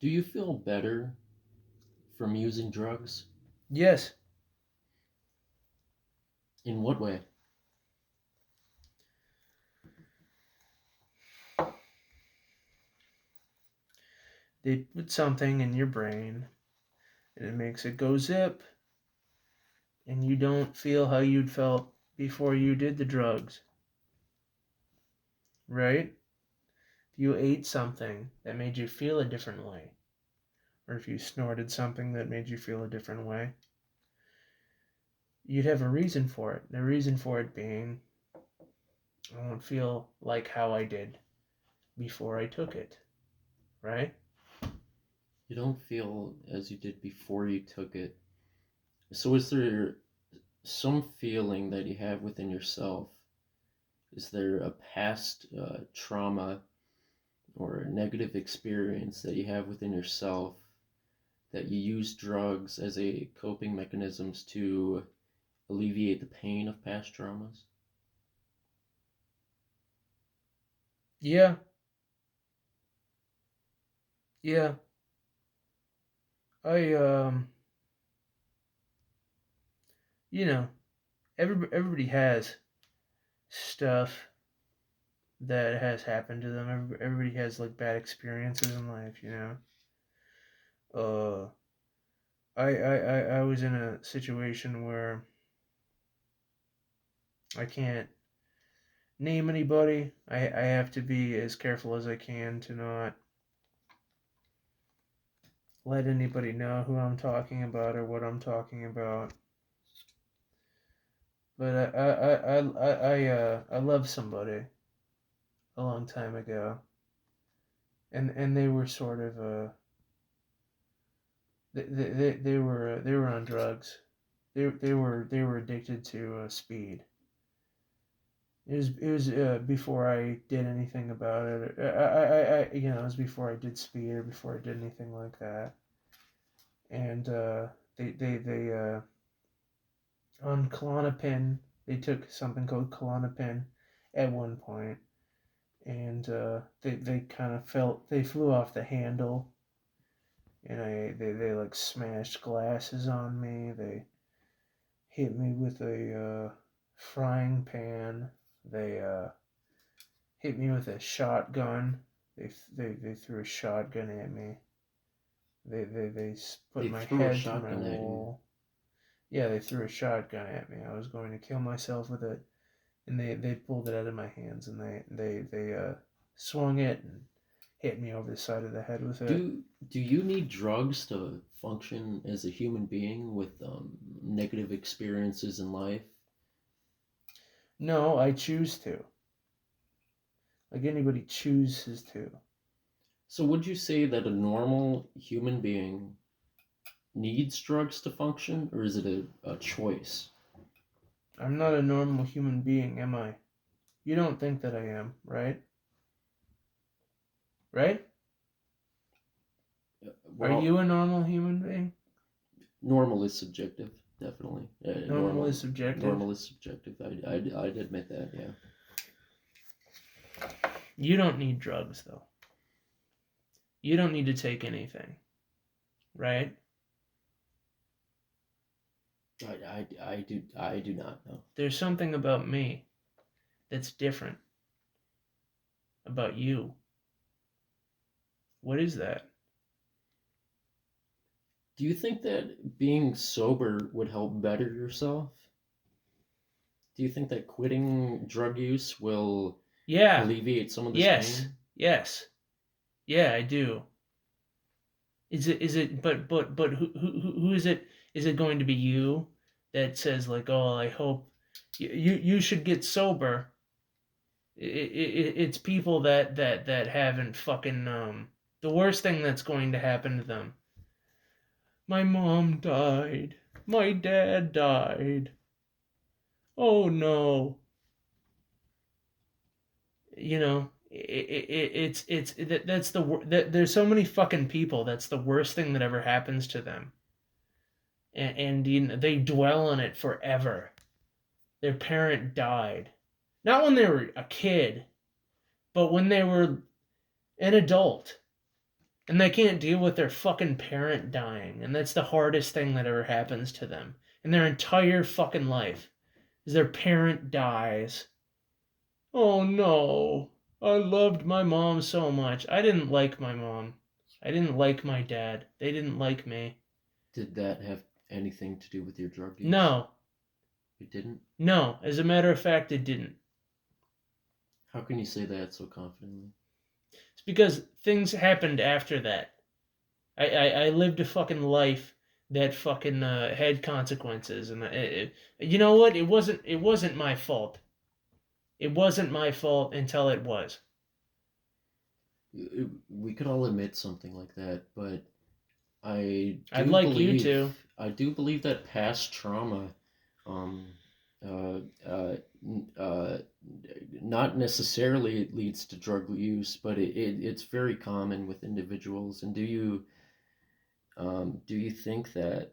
Do you feel better from using drugs? Yes, In what way? they put something in your brain and it makes it go zip, and you don't feel how you'd felt before you did the drugs, right? If you ate something that made you feel a different way, or if you snorted something that made you feel a different way, you'd have a reason for it. The reason for it being, I won't feel like how I did before I took it, right? You don't feel as you did before you took it. So, is there some feeling that you have within yourself? Is there a past trauma or a negative experience that you have within yourself that you use drugs as a coping mechanisms to alleviate the pain of past traumas? Yeah, yeah. I you know, everybody has stuff that has happened to them. Everybody has like bad experiences in life, you know. Uh, I was in a situation where I can't name anybody. I have to be as careful as I can to not let anybody know who I'm talking about or what I'm talking about. But I loved somebody a long time ago, and they were sort of they were on drugs. They were addicted to speed. It was before I did anything about it. It was before I did speed or before I did anything like that. And they on Klonopin, they took something called Klonopin at one point, and they kind of they flew off the handle, and they like smashed glasses on me. They hit me with a frying pan. They hit me with a shotgun. They threw a shotgun at me. They put They my threw a head through my shotgun at you. wall. Yeah, they threw a shotgun at me. I was going to kill myself with it, and they pulled it out of my hands, and they swung it and hit me over the side of the head with it. Do you need drugs to function as a human being with negative experiences in life? No, I choose to. Like anybody chooses to. So would you say that a normal human being needs drugs to function, or is it a choice? I'm not a normal human being, am I? You don't think that I am, right? Right? Are Well, you a normal human being? normal is subjective, definitely. Normal is subjective. Normal is subjective. I'd admit that. Yeah. You don't need drugs, though. You don't need to take anything, right? I do not know. There's something about me that's different about you. What is that? Do you think that being sober would help better yourself? Do you think that quitting drug use will Yeah. alleviate some of this Yes. pain? Yes. Yeah, I do. Is it but who is it? Is it going to be you that says like, "Oh, I hope you should get sober." It's people that haven't fucking the worst thing that's going to happen to them. My mom died. My dad died. Oh no. That's there's so many fucking people. That's the worst thing that ever happens to them, and they dwell on it forever. Their parent died, not when they were a kid, but when they were an adult. And they can't deal with their fucking parent dying. And that's the hardest thing that ever happens to them in their entire fucking life. Is their parent dies. Oh no. I loved my mom so much. I didn't like my mom. I didn't like my dad. They didn't like me. Did that have anything to do with your drug use? No. It didn't? No. As a matter of fact, it didn't. How can you say that so confidently? It's because things happened after that. I lived a fucking life that fucking had consequences, and you know what? It wasn't my fault. It wasn't my fault until it was. We could all admit something like that, but I I'd do like you believe to. I do believe that past trauma, um, uh, uh, uh, not necessarily leads to drug use, but it's very common with individuals. And do you think that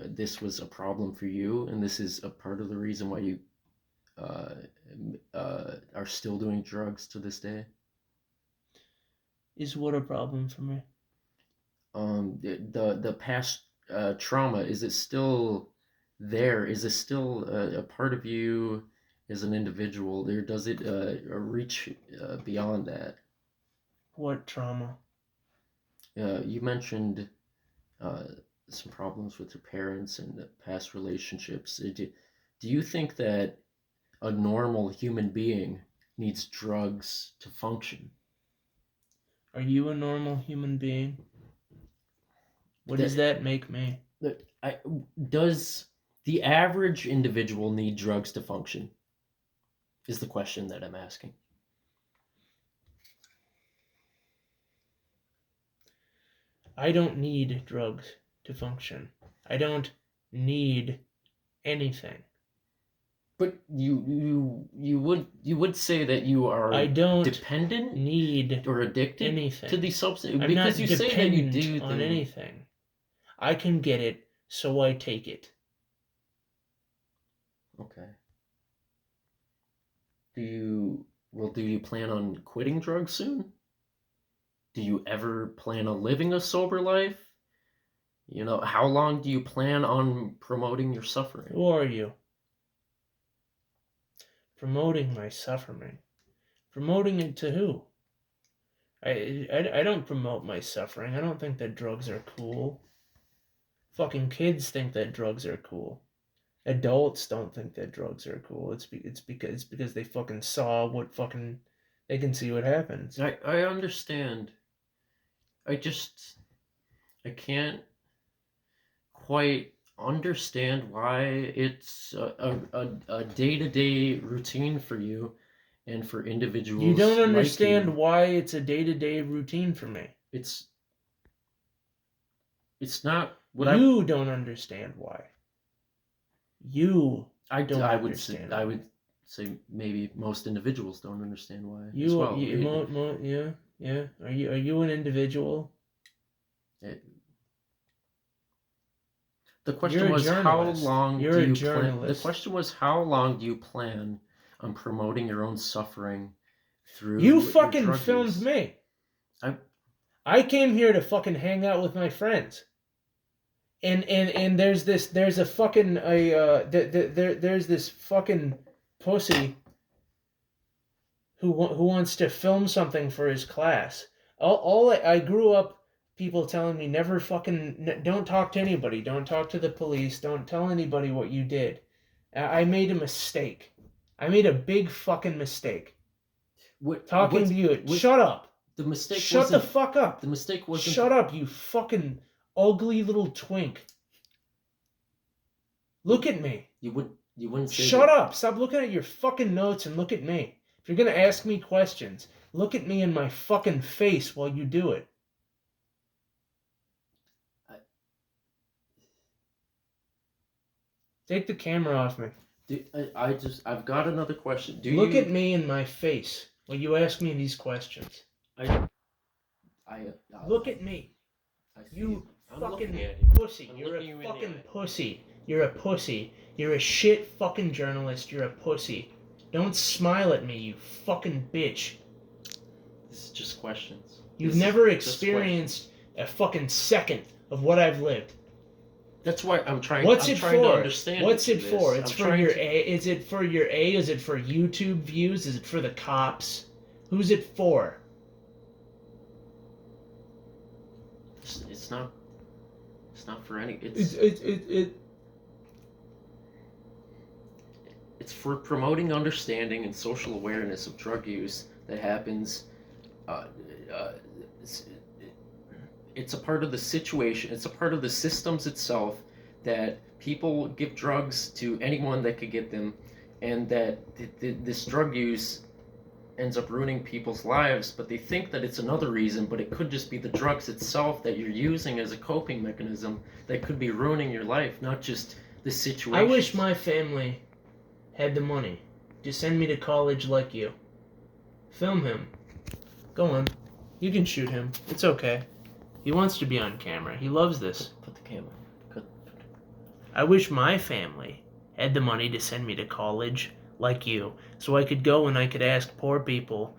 this was a problem for you, and this is a part of the reason why you uh, are still doing drugs to this day? Is what a problem for me? The past trauma, is it still there? Is it still a part of you as an individual, or does it reach beyond that? What trauma? You mentioned uh, some problems with your parents and past relationships. Do you think that a normal human being needs drugs to function? Are you a normal human being? What does That, that make me? I, does the average individual need drugs to function? Is the question that I'm asking. I don't need drugs to function. I don't need anything. But you would say that you I are don't dependent need or addicted to anything. these substances I'm because not you say that you dependent do on them. anything. I can get it, so I take it. Okay. Do you plan on quitting drugs soon? Do you ever plan on living a sober life? How long do you plan on promoting your suffering? Who are you? Promoting my suffering. Promoting it to who? I don't promote my suffering. I don't think that drugs are cool. Fucking kids think that drugs are cool. Adults don't think that drugs are cool. It's because they fucking saw what fucking they can see what happens. I understand. I can't quite understand why it's a day-to-day routine for you and for You don't individuals like understand you. why it's a day-to-day routine for me. It's not what You don't understand why. You don't I would say understand why. maybe most individuals don't understand why as You, well. you yeah, yeah. Are you an individual? It, the question You're a was how journalist. long You're do a you plan the journalist. question was how long do you plan on promoting your own suffering You through your fucking drug filmed use? me. I I came here to fucking hang out with my friends. And there's a fucking there's this fucking pussy who wants to film something for his class. I grew up people telling me never fucking don't talk to anybody, don't talk to the police, don't tell anybody what you did. I made a mistake. I made a big fucking mistake. Talking to you. what Shut up. the mistake Shut the wasn't fuck up. the mistake wasn't Shut up, you fucking ugly little twink. Look at me. you wouldn't say Shut that. up. Stop looking at your fucking notes and look at me. If you're gonna ask me questions, look at me in my fucking face while you do it. I, Take the camera off me. I've got another question. Look at me in my face while you ask me these questions. I I Look at me. I see You I'm fucking looking at you. pussy. I'm You're a looking you in the fucking eye. pussy. You're a pussy. You're a shit fucking journalist. You're a pussy. Don't smile at me, you fucking bitch. This is just questions. You've never experienced a fucking second of what I've lived. That's why I'm trying. What's I'm it trying for? to understand. What's it this. for? It's I'm for your to... A. Is it for your A? Is it for YouTube views? Is it for the cops? Who's it for? It's not. It's not for any. It's for promoting understanding and social awareness of drug use that happens. Uh, uh, it's, it's a part of the situation. It's a part of the systems itself that people give drugs to anyone that could get them, and that this drug use ends up ruining people's lives. But they think that it's another reason, but it could just be the drugs itself that you're using as a coping mechanism that could be ruining your life, not just the situation. I wish my family had the money to send me to college like you. Film him. Go on. You can shoot him. It's okay. He wants to be on camera. He loves this. Put the camera. I wish my family had the money to send me to college like you, so I could go and I could ask poor people,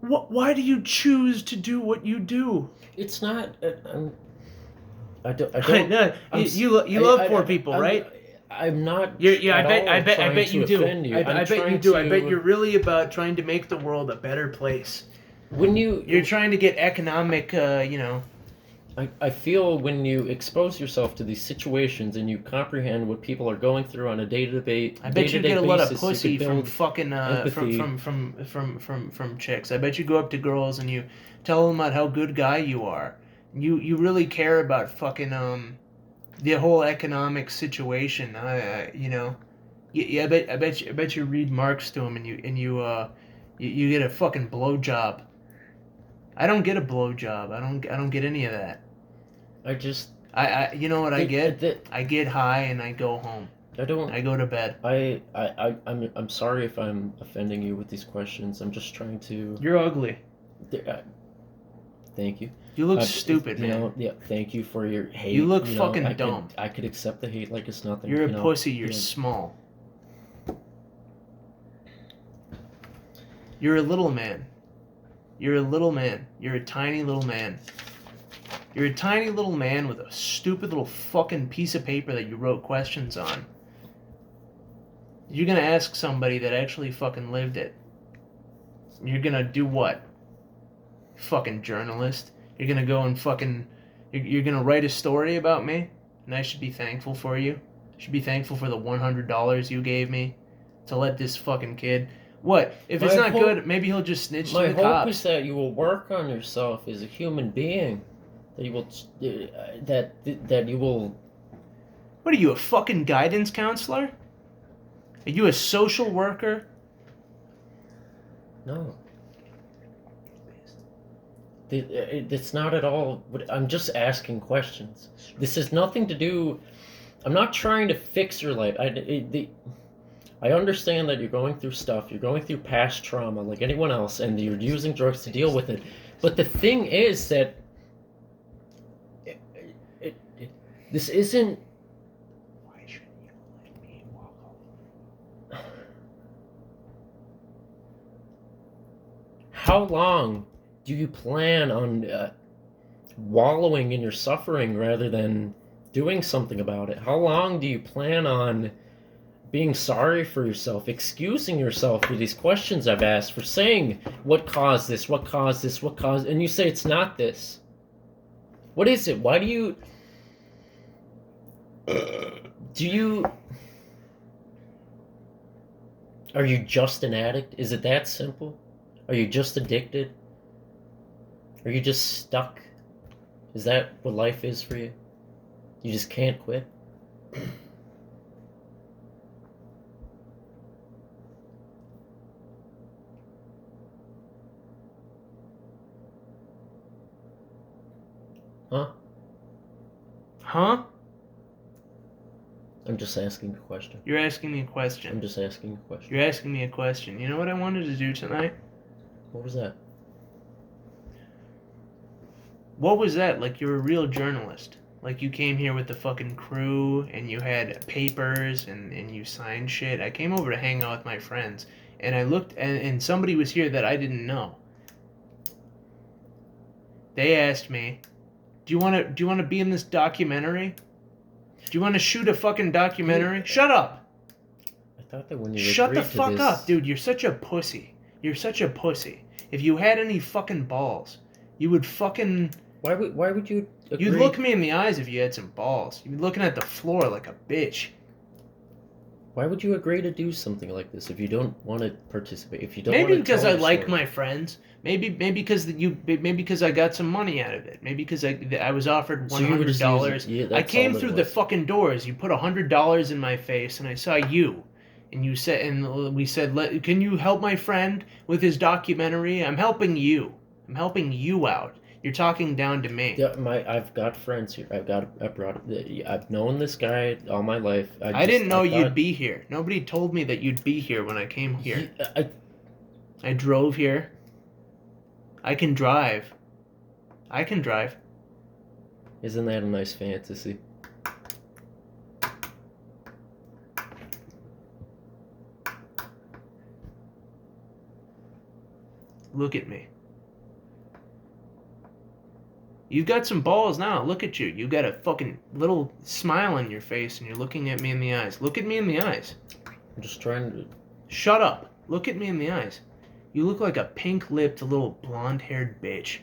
why do you choose to do what you do? It's not. I don't. No, you love poor people, right? I'm not. I bet you do. I bet you do. To... I bet you're really about trying to make the world a better place. When you're trying to get economic, I feel when you expose yourself to these situations and you comprehend what people are going through on a day-to-day I bet you get a lot of pussy from fucking empathy. from chicks. I bet you go up to girls and you tell them about how good guy you are. You really care about fucking the whole economic situation. Yeah, I bet you read Marx to them and you get a fucking blowjob. I don't get a blowjob. I don't get any of that. You know what I get? I get high and I go home. I go to bed. I'm sorry if I'm offending you with these questions. I'm just trying to. You're ugly. Thank you. You look stupid, man. Yeah. Thank you for your hate. You look fucking dumb. I could accept the hate like it's nothing. You're a pussy. You're small. You're a little man. You're a little man. You're a tiny little man. You're a tiny little man with a stupid little fucking piece of paper that you wrote questions on. You're gonna ask somebody that actually fucking lived it. You're gonna do what? Fucking journalist. You're gonna go and fucking... You're gonna write a story about me? And I should be thankful for you? I should be thankful for the $100 you gave me to let this fucking kid... What? If it's not good, maybe he'll just snitch to the cops. My hope is that you will work on yourself as a human being. That you will... That you will... What are you, a fucking guidance counselor? Are you a social worker? No. It's not at all... I'm just asking questions. This has nothing to do... I'm not trying to fix your life. I understand that you're going through stuff, you're going through past trauma like anyone else, and you're using drugs to deal with it. But the thing is that this isn't... Why shouldn't you let me walk over? How long do you plan on wallowing in your suffering rather than doing something about it? How long do you plan on being sorry for yourself, excusing yourself for these questions I've asked, for saying what caused this, and you say it's not this. What is it? Why do you... Are you just an addict? Is it that simple? Are you just addicted? Are you just stuck? Is that what life is for you? You just can't quit? Huh? I'm just asking a question. You're asking me a question. I'm just asking a question. You're asking me a question. You know what I wanted to do tonight? What was that? What was that? Like you're a real journalist. Like you came here with the fucking crew and you had papers and you signed shit. I came over to hang out with my friends and I looked and somebody was here that I didn't know. They asked me, "Do you want to be in this documentary? Do you want to shoot a fucking documentary?" Shut up. I thought that when you Shut the agreed to fuck this, up, dude. You're such a pussy. You're such a pussy. If you had any fucking balls, you would fucking... why would you agree? You'd look me in the eyes if you had some balls. You'd be looking at the floor like a bitch. Why would you agree to do something like this if you don't want to participate? If you don't Maybe want to because tell I your like story? my friends. Maybe because I got some money out of it. Maybe because I was offered So you were just $100. using, yeah, I that's came all it through the was. fucking doors. You put $100 in my face, and I saw you. And you said, and we said, "Can you help my friend with his documentary?" I'm helping you. I'm helping you out. You're talking down to me. Yeah, I've got friends here. I've known this guy all my life. I didn't know I you'd thought be here. Nobody told me that you'd be here when I came here. I I drove here. I can drive. I can drive. Isn't that a nice fantasy? Look at me. You've got some balls now. Look at you. You got a fucking little smile on your face and you're looking at me in the eyes. Look at me in the eyes. I'm just trying to. Shut up. Look at me in the eyes. You look like a pink-lipped little blonde-haired bitch.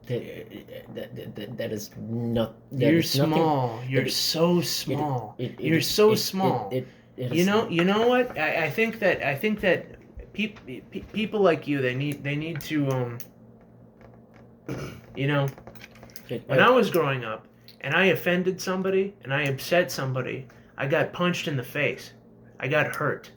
That is not. You're small. You're so small. You're so small. You know what? I think that people like you, they need to you know, when I was growing up and I offended somebody and I upset somebody, I got punched in the face. I got hurt.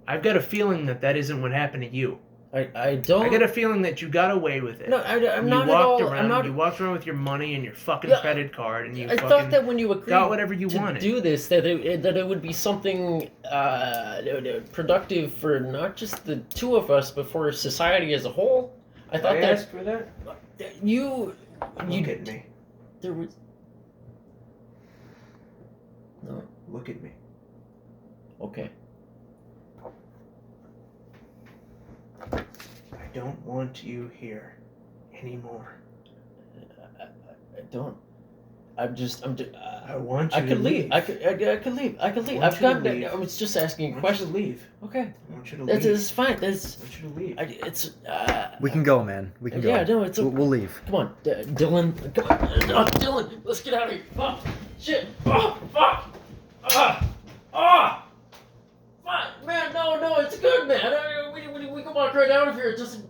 I've got a feeling that isn't what happened to you. I don't. I get a feeling that you got away with it. No, I'm you not walked at all. around, I'm not. You walked around with your money and your fucking Yeah, credit card, and you I fucking thought that when you agreed got whatever you to wanted. do this, that it would be something productive for not just the two of us, but for society as a whole. I thought that asked for that. you Look at me. there was no. Look at me. Okay. I don't want you here anymore. I don't. I'm just. I want you I to could leave. leave. I could leave. I could leave. Want I've you to got. leave. I was just asking I a want you to question. leave. Okay. I want you to That's leave. it's fine. That's. I want you to leave. It's. We can go, man. We can go. Yeah, no, it's. We'll leave. Come on, Dylan. Come on, Dylan. Let's get out of here. Oh, shit. Oh, fuck. Fuck, man. No, it's good, man. We can walk right out of here. It doesn't.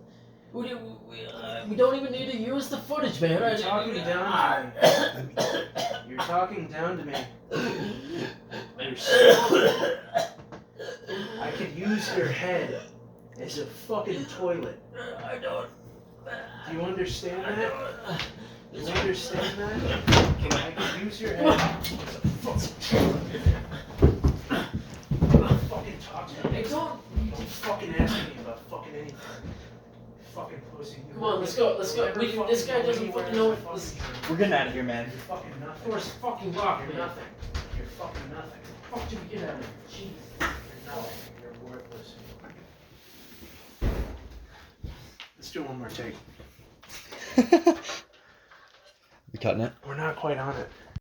We don't even need to use the footage, man. You're talking down to me. You're talking down to me. You're so... I could use your head as a fucking toilet. I don't. Do you understand that? Do you understand that? Okay, I could use your head as a fucking toilet. Fucking talk to me. Don't fucking ask me about fucking anything. Fucking pussy. Come on, let's go. This guy doesn't fucking know what this. We're getting out of here, man. You're fucking nothing. You're fucking rock. You're nothing. You're fucking nothing. Fuck did we get out of here? Jeez. You're nothing. You're worthless. Let's do one more take. We cutting it? We're not quite on it.